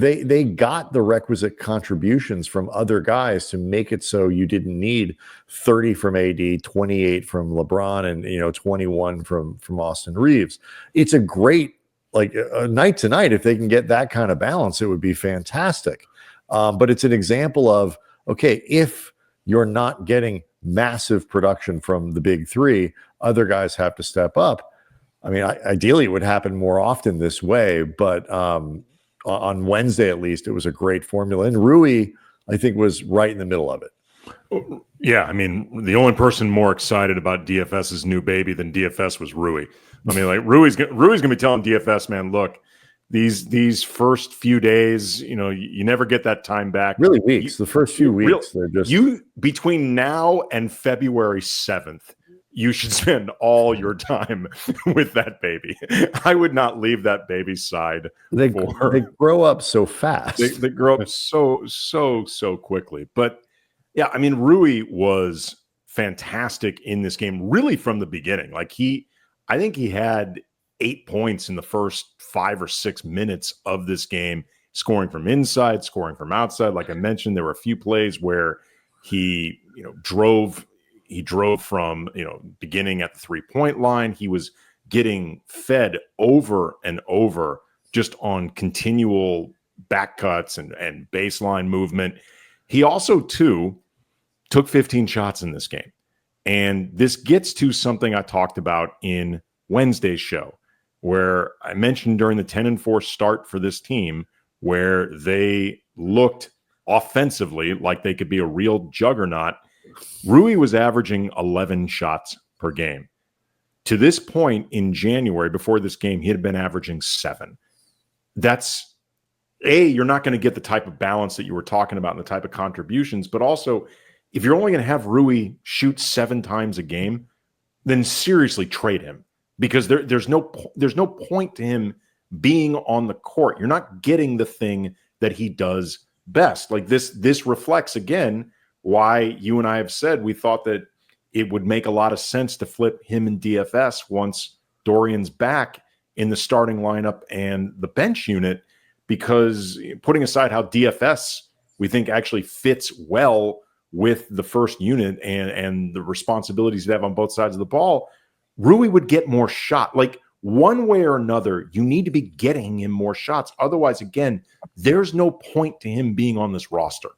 They got the requisite contributions from other guys to make it so you didn't need 30 from AD, 28 from LeBron, and 21 from Austin Reeves. It's a great a night tonight. If they can get that kind of balance, it would be fantastic. But it's an example of, okay, if you're not getting massive production from the big three, other guys have to step up. I mean, ideally, it would happen more often this way, but on Wednesday, at least, it was a great formula. And Rui, I think, was right in the middle of it. Yeah, I mean, the only person more excited about DFS's new baby than DFS was Rui. I mean, like Rui's gonna be telling DFS, man, look, these first few days, you never get that time back. Really weeks. The first few weeks, they're just between now and February 7th. You should spend all your time with that baby. I would not leave that baby's side. They grow up so fast. They grow up so quickly. But yeah, I mean, Rui was fantastic in this game, really from the beginning. Like I think he had 8 points in the first 5 or 6 minutes of this game, scoring from inside, scoring from outside. Like I mentioned, there were a few plays where he drove from, beginning at the 3-point line. He was getting fed over and over just on continual back cuts and baseline movement. He also, too, took 15 shots in this game. And this gets to something I talked about in Wednesday's show, where I mentioned during the 10-4 start for this team, where they looked offensively like they could be a real juggernaut. Rui was averaging 11 shots per game. To this point in January, before this game, he had been averaging 7. That's you're not going to get the type of balance that you were talking about and the type of contributions, but also if you're only going to have Rui shoot 7 times a game, then seriously trade him, because there's no point to him being on the court. You're not getting the thing that he does best. Like this reflects again why you and I have said we thought that it would make a lot of sense to flip him in DFS once Dorian's back in the starting lineup and the bench unit, because putting aside how DFS we think actually fits well with the first unit and the responsibilities they have on both sides of the ball, Rui would get more shot. Like one way or another, you need to be getting him more shots. Otherwise, again, there's no point to him being on this roster.